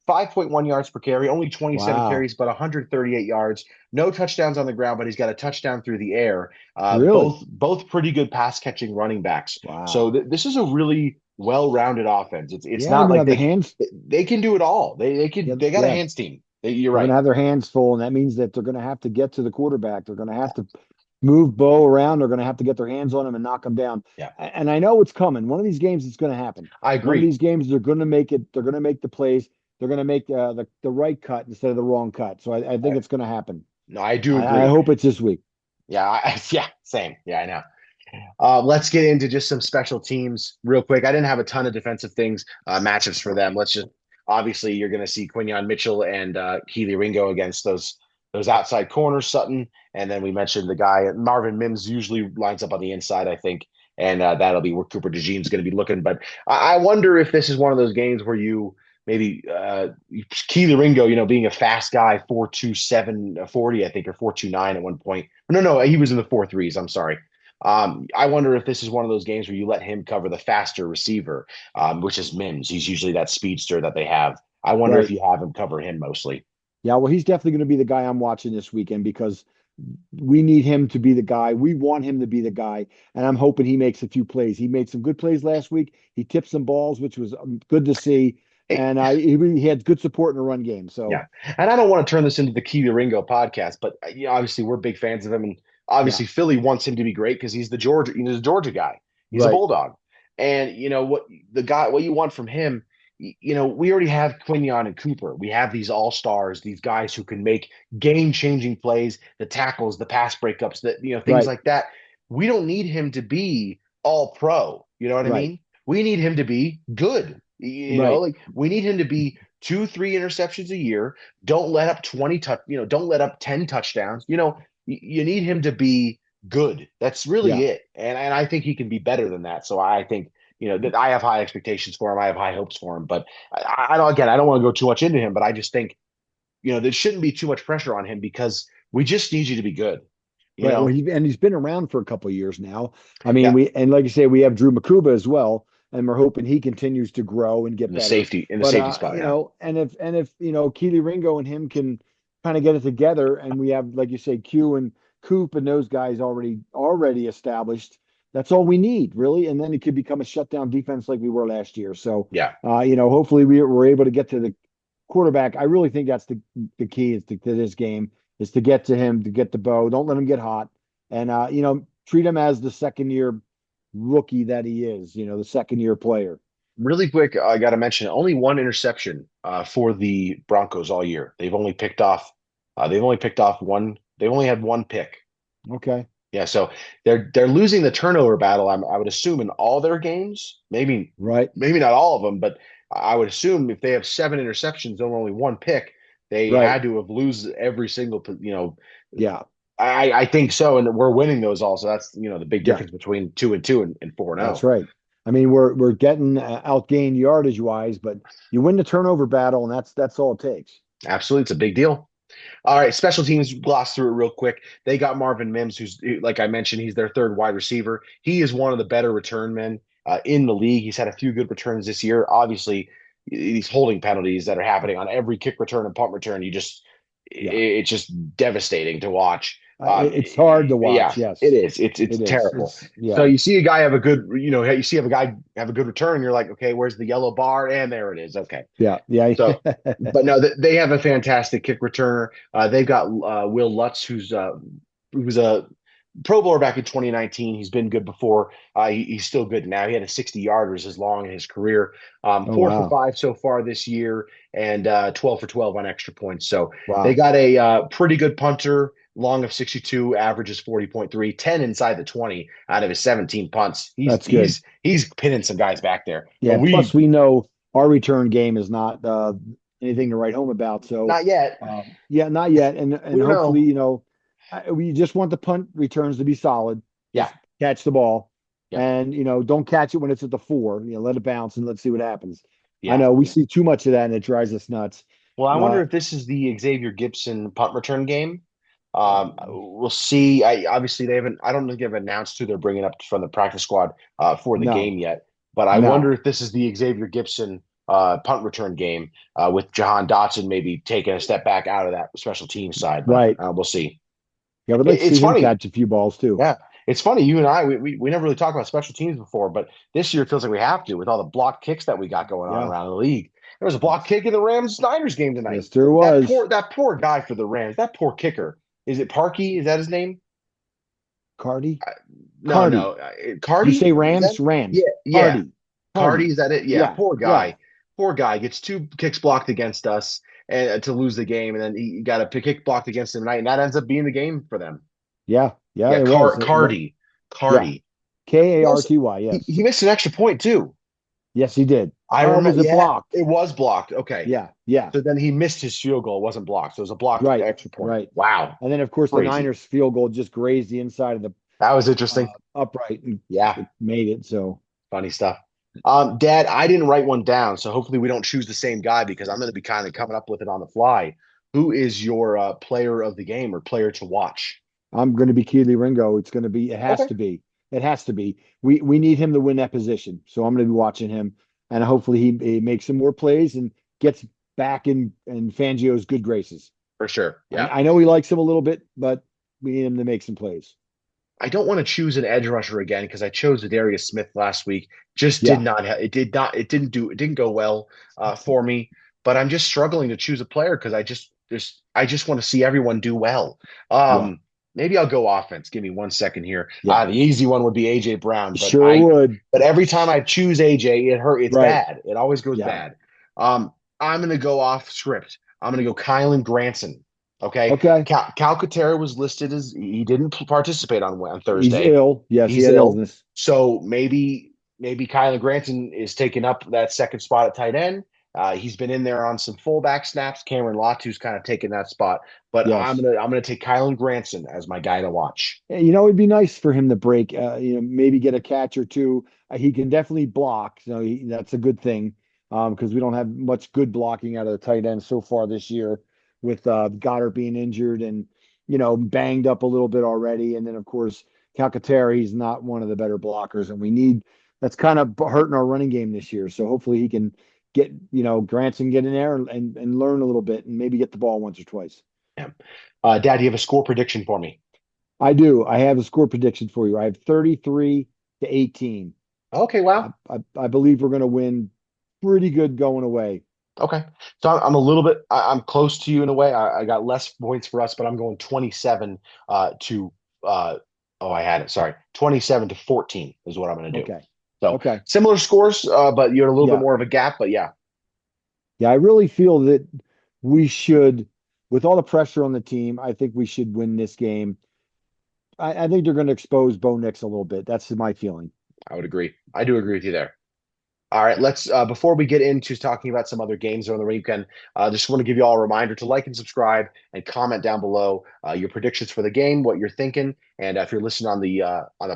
5.1 yards per carry, only 27 Wow. carries, but 138 yards. No touchdowns on the ground, but he's got a touchdown through the air. Really? Both pretty good pass catching running backs. So Wow. this is a really well-rounded offense. It's Yeah, they're not gonna like have their hands. they can do it all. Yeah, They got a yeah. hands team. You're They're right. gonna have their hands full, and that means that they're gonna have to get to the quarterback. They're gonna have to move Bo around. They're gonna have to get their hands on him and knock him down. Yeah, And I know it's coming. One of these games, it's gonna happen. I One of agree. these games, they're gonna make it. They're gonna make the plays. They're gonna make the right cut instead of the wrong cut. So I think I, it's gonna happen. no, I do I agree. hope it's this week. Yeah, yeah, same. Yeah, I know. Let's get into just some special teams real quick. I didn't have a ton of defensive things, matchups for them. Let's just obviously you're going to see Quinion Mitchell and Kelee Ringo against those outside corners, Sutton, and then we mentioned the guy Marvin Mims usually lines up on the inside, I think, and that'll be where Cooper DeJean's going to be looking. But I wonder if this is one of those games where maybe Kelee Ringo, being a fast guy, 4.27 40, I think, or 4.29 at one point. No, he was in the 4.3s. I'm sorry. I wonder if this is one of those games where you let him cover the faster receiver, which is Mims. He's usually that speedster that they have. I wonder if Right. you have him cover him mostly. Yeah, well, he's definitely going to be the guy I'm watching this weekend because we need him to be the guy. We want him to be the guy, and I'm hoping he makes a few plays. He made some good plays last week. He tipped some balls, which was good to see, Hey, and he had good support in the run game. So yeah, and I don't want to turn this into the Kelee Ringo podcast, but obviously we're big fans of him, and yeah, obviously Philly wants him to be great because he's a Georgia guy. He's a right, Bulldog, and what you want from him. We already have Quinion and Cooper. We have these all stars, these guys who can make game changing plays, the tackles, the pass breakups, things right, like that. We don't need him to be all pro. You know what I right, mean? We need him to be good. right. Like we need him to be 2, 3 interceptions a year. Don't let up 20 don't let up 10 touchdowns. You need him to be good. That's really Yeah, it. And I think he can be better than that. So I think, that I have high expectations for him. I have high hopes for him. But I don't, again, I don't want to go too much into him, but I just think, there shouldn't be too much pressure on him because we just need you to be good. You right. Well, know? he's been around for a couple of years now. I mean, Yeah. and like you say, we have Drew Makuba as well, and we're hoping he continues to grow and get better. In the But safety spot, yeah. and if Keely Ringo and him can kind of get it together, and we have, like you say, Q and Coop and those guys already established. That's all we need, really, and then it could become a shutdown defense like we were last year. So, Yeah. hopefully we're able to get to the quarterback. I really think that's the key is to this game is to get to him, to get the bow. Don't let him get hot, and treat him as the second year rookie that he is. The second year player. Really quick, I got to mention only one interception for the Broncos all year. They've only picked off one. They've only had one pick. Okay. Yeah, so they're losing the turnover battle. I would assume in all their games, Right. maybe not all of them, but I would assume if they have 7 interceptions and only one pick, they Right. had to have lose every single. Yeah. I think so, and we're winning those all. So that's the big Yeah. difference between 2-2 and 4-0. That's right. I mean, we're getting outgained yardage wise, but you win the turnover battle, and that's all it takes. Absolutely, it's a big deal. All right, special teams, gloss through it real quick. They got Marvin Mims, like I mentioned, he's their third wide receiver. He is one of the better return men in the league. He's had a few good returns this year. Obviously, these holding penalties that are happening on every kick return and punt return, Yeah. it's just devastating to watch. It's hard to Yeah, watch. it Yes, is. It's it is. terrible. It's So yeah, you see a guy have a good, you see a guy have a good return, and you're like, okay, where's the yellow bar? And there it is. Okay. yeah, yeah, So, but no, they have a fantastic kick returner. They've got Will Lutz, who's a Pro Bowler back in 2019. He's been good before. He's still good now. He had a 60 yarder as long in his career. Oh Four for wow, five so far this year, and 12 for 12 on extra points. So they wow, got a pretty good punter. Long of 62, averages 40.3, 10 inside the 20 out of his 17 punts. He's that's good. he's he's pinning some guys back there. Yeah. But Plus, we know our return game is not anything to write home about. So, not yet. yeah, not yet. And We don't hopefully, know. we just want the punt returns to be solid. Yeah. Just catch the ball, Yep. and don't catch it when it's at the 4. Let it bounce and let's see what happens. I Yeah. know we see too much of that, and it drives us nuts. Well, I wonder Uh, if this is the Xavier Gibson punt return game. We'll see. Obviously they haven't. I don't think they've announced who they're bringing up from the practice squad for the no, game yet. But I wonder no, if this is the Xavier Gibson punt return game with Jahan Dotson maybe taking a step back out of that special team side. But right. we'll see. Yeah, I would like to It's see him funny. catch a few balls too. Yeah, it's funny. You and I, we never really talked about special teams before, but this year it feels like we have to with all the block kicks that we got going on Yeah, around the league. There was a block kick in the Rams Niners game tonight. yes, there was. That poor guy for the Rams. That poor kicker. Is it Parkey? Is that his name? Cardi, Uh, no, Cardi. no. You Cardi? say Is that? Rams, Yeah, Rams. yeah. Cardi, Cardi, Cardi. is that it? Yeah, Yeah, poor yeah, guy. Poor guy gets 2 kicks blocked against us and to lose the game, and then he got a kick blocked against him tonight, and that ends up being the game for them. yeah, yeah. Yeah, It was. Cardi. Yeah, Cardi. He also Karty. Yes, he missed an extra point too. yes, he did. I remember. Was it Yeah, blocked? it was blocked. Okay, Yeah, yeah. so then he missed his field goal. It wasn't blocked. So it was a blocked Right, extra point. right. Wow, And then, of course, the crazy. Niners field goal just grazed the inside of the That was interesting. upright, and Yeah, it made it. So, funny stuff. Dad, I didn't write one down, so hopefully we don't choose the same guy because I'm going to be kind of coming up with it on the fly. Who is your player of the game or player to watch? I'm going to be Kelee Ringo. It's going to be. It has Okay, to be. It has to be. We need him to win that position. So I'm going to be watching him, and hopefully he makes some more plays and gets back in Fangio's good graces. for sure. Yeah. I know he likes him a little bit, but we need him to make some plays. I don't want to choose an edge rusher again because I chose Darius Smith last week. Just did Yeah, not. It didn't go well for me. But I'm just struggling to choose a player because I just want to see everyone do well. yeah, Maybe I'll go offense. Give me 1 second here. yeah. The easy one would be AJ Brown, Sure would. but every time I choose AJ, it's Right. bad. It always goes Yeah. bad. I'm gonna go off script. I'm gonna go Kylan Granson. Okay. Okay. Calcaterra was listed as he didn't participate on He's Thursday. ill. Yes, he He's had ill. illness. So maybe Kylan Granson is taking up that second spot at tight end. He's been in there on some fullback snaps. Cameron Latu's kind of taken that spot, but Yes. I'm gonna take Kylan Granson as my guy to watch. It'd be nice for him to break, maybe get a catch or two. He can definitely block, so that's a good thing. Because we don't have much good blocking out of the tight end so far this year, with Goddard being injured and banged up a little bit already, and then of course Calcaterra, he's not one of the better blockers, and we need that's kind of hurting our running game this year. So hopefully he can get Granson get in there and learn a little bit and maybe get the ball once or twice. Yeah. Dad, do you have a score prediction for me? I do. I have a score prediction for you. I have 33 to 18. Okay, I, wow. I believe we're going to win pretty good going away. Okay. So I'm a little bit, I'm close to you in a way. I got less points for us, but I'm going 27 to, oh, I had it. Sorry. 27 to 14 is what I'm going to do. Okay. So Okay. similar scores, but you're a little bit Yeah. more of a gap. But yeah, Yeah. I really feel that we should, with all the pressure on the team, I think we should win this game. I think they're going to expose Bo Nix a little bit. That's my feeling. I would agree. I do agree with you there. All right, let's before we get into talking about some other games over the weekend, just want to give you all a reminder to like and subscribe and comment down below your predictions for the game, what you're thinking, and if you're listening on the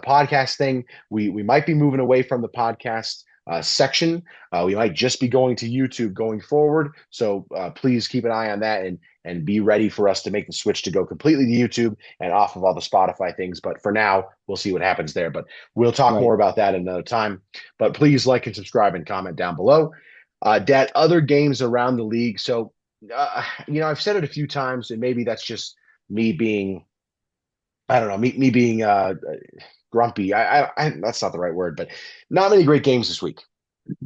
podcast thing, we might be moving away from the podcast section. We might just be going to YouTube going forward, so please keep an eye on that and be ready for us to make the switch to go completely to YouTube and off of all the Spotify things. But for now, we'll see what happens there. But we'll talk Right. more about that another time. But please like and subscribe and comment down below. Dad, other games around the league. So, I've said it a few times, and maybe that's just me being, I don't know, me being grumpy. That's not the right word, but not many great games this week.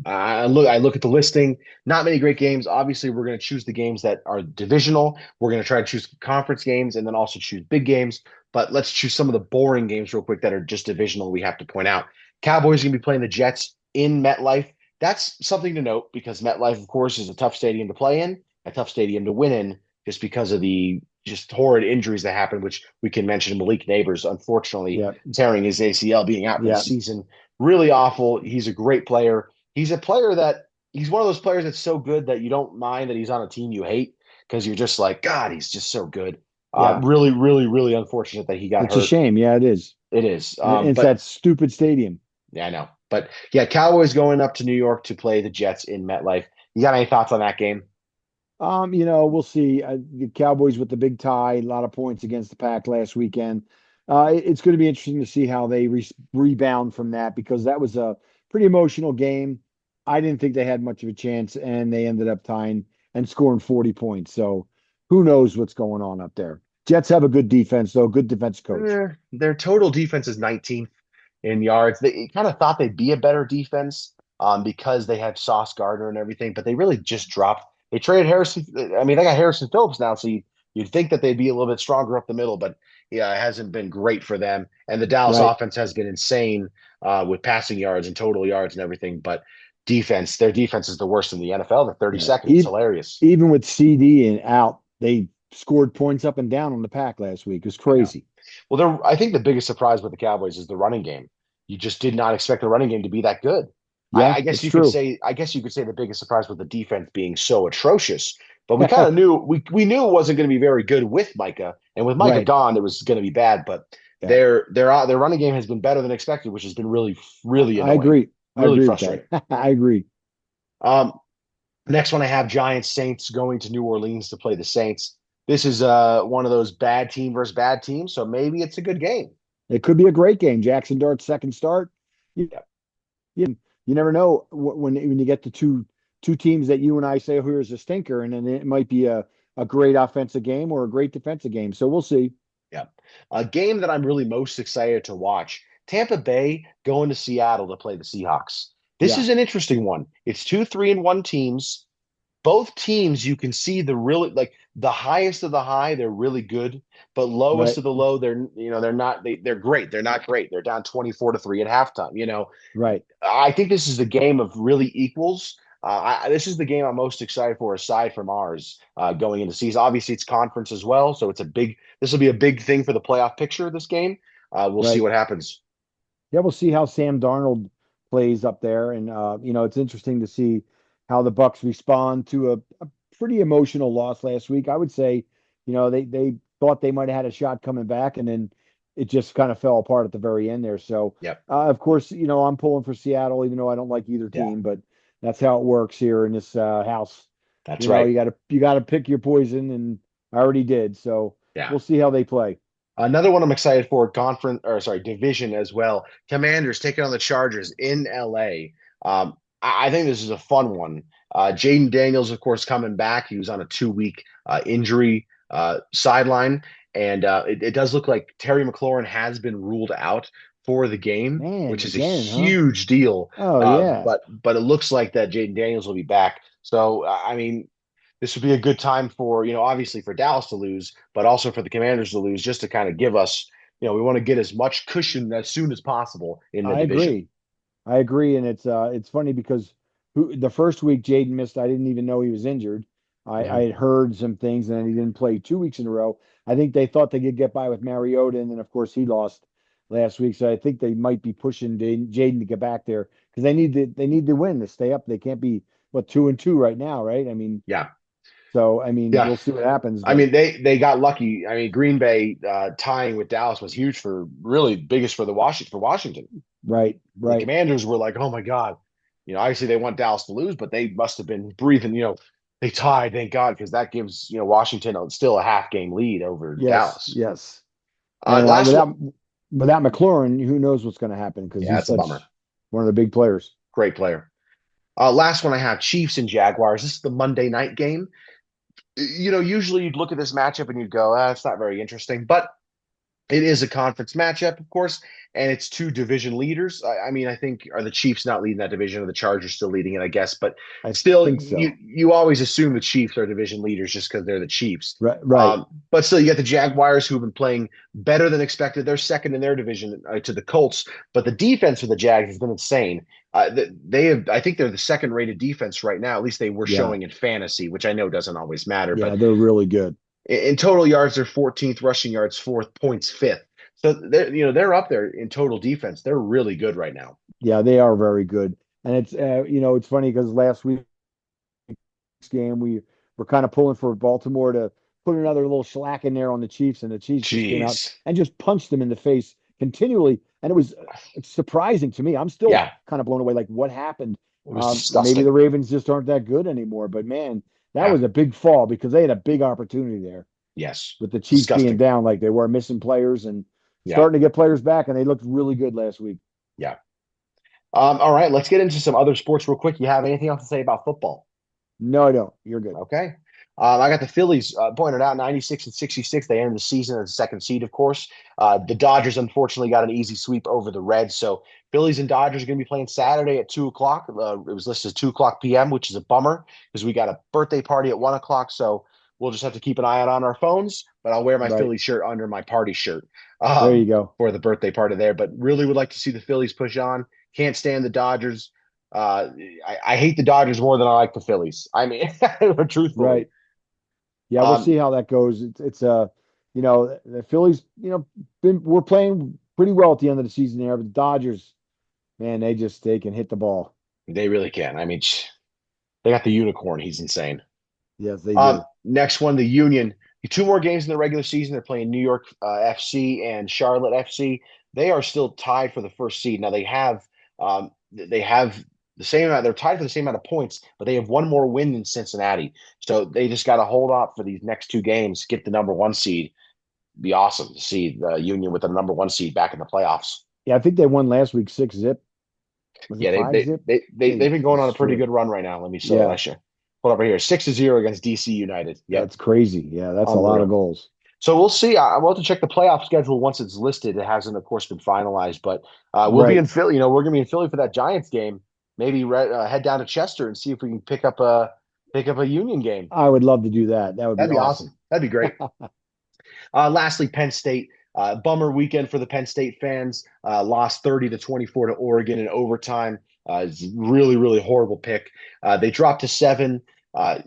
I look at the listing. Not many great games. Obviously, we're going to choose the games that are divisional. We're going to try to choose conference games and then also choose big games. But let's choose some of the boring games real quick that are just divisional. We have to point out. Cowboys are going to be playing the Jets in MetLife. That's something to note because MetLife, of course, is a tough stadium to play in, a tough stadium to win in, just because of the just horrid injuries that happened, which we can mention. Malik Neighbors, unfortunately, Yeah. tearing his ACL, being out for the Yeah. season. Really awful. He's a great player. He's a player that he's one of those players that's so good that you don't mind that he's on a team you hate because you're just like, God, he's just so good. Yeah. Really, really, really unfortunate that he got It's a hurt. shame. Yeah, it is. It is. And it's But that stupid stadium. yeah, I know. But yeah, Cowboys going up to New York to play the Jets in MetLife. You got any thoughts on that game? We'll see. The Cowboys with the big tie, a lot of points against the Pack last weekend. It's going to be interesting to see how they rebound from that because that was a pretty emotional game. I didn't think they had much of a chance, and they ended up tying and scoring 40 points. So who knows what's going on up there? Jets have a good defense, though, good defense coach. Their total defense is 19th in yards. They kind of thought they'd be a better defense because they had Sauce Gardner and everything, but they really just dropped. They traded Harrison. I mean, they got Harrison Phillips now, so you'd think that they'd be a little bit stronger up the middle, but yeah, it hasn't been great for them. And the Dallas Right. offense has been insane with passing yards and total yards and everything, but their defense is the worst in the NFL. They're Yeah. 32nd. It's hilarious. Even with CD and out, they scored points up and down on the Pack last week. It was I know. crazy. Well, I think the biggest surprise with the Cowboys is the running game. You just did not expect the running game to be that good. Yeah, I guess it's you could true. say the biggest surprise was the defense being so atrocious. But we kind of knew we knew it wasn't going to be very good with Micah, and with Micah Right. gone, it was going to be bad. But Yeah. their running game has been better than expected, which has been really really I annoying. agree. I Really agree with that. frustrating. I agree. Um, Next one I have Giants Saints going to New Orleans to play the Saints. This is one of those bad team versus bad team, so maybe it's a good game. It could be a great game. Jackson Dart's second start. You, Yep. you never know when you get to two teams that you and I say, oh, here's a stinker, and then it might be a great offensive game or a great defensive game. So we'll see. Yep. A game that I'm really most excited to watch. Tampa Bay going to Seattle to play the Seahawks. This Yeah, is an interesting one. It's two 3-1 teams. Both teams, you can see the really like the highest of the high, they're really good, but lowest right, of the low, they're not they're great. They're not great. They're down 24-3 at halftime. right. I think this is a game of really equals. This is the game I'm most excited for, aside from ours, going into season. Obviously, it's conference as well, so it's a big. This will be a big thing for the playoff picture of this game. We'll see Right. what happens. Yeah, we'll see how Sam Darnold plays up there, and it's interesting to see how the Bucks respond to a pretty emotional loss last week. I would say, they thought they might have had a shot coming back, and then it just kind of fell apart at the very end there. So, Yep. of course, I'm pulling for Seattle, even though I don't like either Yeah, team, but that's how it works here in this house. that's right. You got to pick your poison, and I already did. So Yeah. we'll see how they play. Another one I'm excited for, conference or sorry, division as well. Commanders taking on the Chargers in LA. I think this is a fun one. Jaden Daniels, of course, coming back. He was on a 2 week injury sideline, and it does look like Terry McLaurin has been ruled out for the game, Man, which is a again, huh? huge deal. Oh yeah. But it looks like that Jaden Daniels will be back. So I mean, this would be a good time for, obviously for Dallas to lose, but also for the Commanders to lose, just to kind of give us, we want to get as much cushion as soon as possible in the I division. agree. I agree, and it's funny because the first week Jaden missed, I didn't even know he was injured. I Mhm. had heard some things, and then he didn't play 2 weeks in a row. I think they thought they could get by with Mariota, and then of course he lost last week. So I think they might be pushing Jaden to get back there because they need to win to stay up. They can't be 2-2 right now, right? I mean, Yeah. so I mean Yeah. we'll see what happens, I but mean, they got lucky. I mean, Green Bay tying with Dallas was huge for really biggest for the Washington. right, The right. Commanders were like, oh my God. Obviously they want Dallas to lose, but they must have been breathing, they tied, thank God, because that gives, Washington still a half game lead over Yes, Dallas. yes. And Last one. without McLaurin, who knows what's going to happen because Yeah, he's it's a bummer. such one of the big players. Great player. Last one I have Chiefs and Jaguars. This is the Monday night game. Usually you'd look at this matchup and you'd go, it's not very interesting. But it is a conference matchup, of course, and it's two division leaders. I mean, I think are the Chiefs not leading that division, or the Chargers still leading it, I guess. But I still, think you so. you always assume the Chiefs are division leaders just because they're the Chiefs. Right, right. But still, you get the Jaguars who've been playing better than expected. They're second in their division to the Colts, but the defense for the Jags has been insane. They have, I think they're the second rated defense right now. At least they were Yeah, showing in fantasy, which I know doesn't always matter. yeah, But they're really good. in total yards, they're 14th, rushing yards fourth, points fifth. So they're up there in total defense. They're really good right now. Yeah, they are very good. And it's funny because last week's game we were kind of pulling for Baltimore to put another little shellac in there on the Chiefs, and the Chiefs just came out Jeez. and just punched them in the face continually. And it was surprising to me. I'm still Yeah, kind of blown away. Like, what happened? it was Maybe disgusting. the Ravens just aren't that good anymore. But man, that Yeah. was a big fall because they had a big opportunity there Yes. with the Chiefs being Disgusting. down like they were, missing players and Yeah. starting to get players back, and they looked really good last week. Yeah. All right, let's get into some other sports real quick. You have anything else to say about football? No, I don't. You're good. Okay. I got the Phillies pointed out 96 and 66. They ended the season as the second seed, of course. The Dodgers, unfortunately, got an easy sweep over the Reds. So Phillies and Dodgers are going to be playing Saturday at 2 o'clock. It was listed as 2 o'clock p.m., which is a bummer because we got a birthday party at 1 o'clock. So we'll just have to keep an eye out on our phones. But I'll wear my Right. Philly shirt under my party shirt There you go. for the birthday party there. But really would like to see the Phillies push on. Can't stand the Dodgers. Uh, I hate the Dodgers more than I like the Phillies. I mean, truthfully. Right. Yeah, we'll Um, see how that goes. The Phillies, we're playing pretty well at the end of the season there, but the Dodgers, man, they can hit the ball. they really can. I mean, they got the unicorn. He's insane. Yes, they do. Next one, the Union. Two more games in the regular season. They're playing New York FC and Charlotte FC. They are still tied for the first seed. Now they have they have the same amount. They're tied for the same amount of points, but they have one more win than Cincinnati. So they just got to hold off for these next two games, get the number one seed. Be awesome to see the Union with the number one seed back in the playoffs. Yeah, I think they won last week 6-0. Was it Yeah, 5-0? they've They been going on a pretty destroyed. good run right now. Let me so Yeah, I should pull over here 6-0 against DC United. Yep, that's crazy. Yeah, that's a lot of unreal. goals. So we'll see. We'll have to check the playoff schedule once it's listed. It hasn't, of course, been finalized, but we'll be Right. in Philly. We're going to be in Philly for that Giants game. Maybe head down to Chester and see if we can pick up a Union game. I would love to do that. That would be That'd be awesome. awesome. That'd be great. Lastly, Penn State. Bummer weekend for the Penn State fans. Lost 30-24 to Oregon in overtime. It's really, really horrible pick. They dropped to 7. Uh,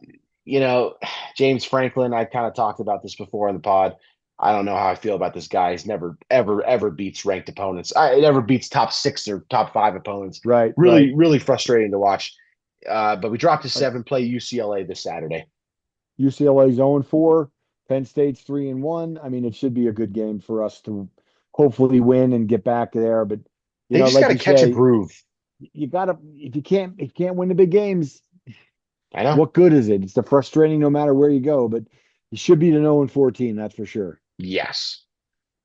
you know, James Franklin, I kind of talked about this before in the pod. I don't know how I feel about this guy. He's never, ever, ever beats ranked opponents. He never beats top 6 or top 5 opponents. Right, right. Really, really frustrating to watch. But we dropped to But 7, play UCLA this Saturday. UCLA's 0-4, Penn State's 3-1. I mean, it should be a good game for us to hopefully win and get back there. But They just got like to you catch a say, groove. you gotta if you can't win the big games, I know. what good is it? It's the frustrating no matter where you go, but you should be an 0-4 team, that's for sure. Yes.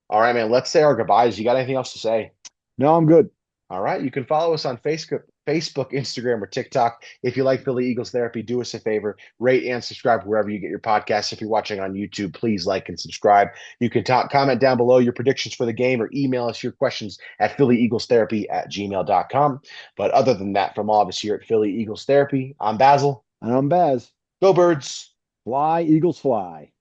All right, man. Let's say our goodbyes. You got anything else to say? No, I'm good. All right. You can follow us on Facebook, Instagram, or TikTok. If you like Philly Eagles Therapy, do us a favor, rate and subscribe wherever you get your podcasts. If you're watching on YouTube, please like and subscribe. You can comment down below your predictions for the game or email us your questions at PhillyEaglesTherapy@gmail.com. But other than that, from all of us here at Philly Eagles Therapy, I'm Basil. And I'm Baz. Go Birds. Fly, Eagles fly.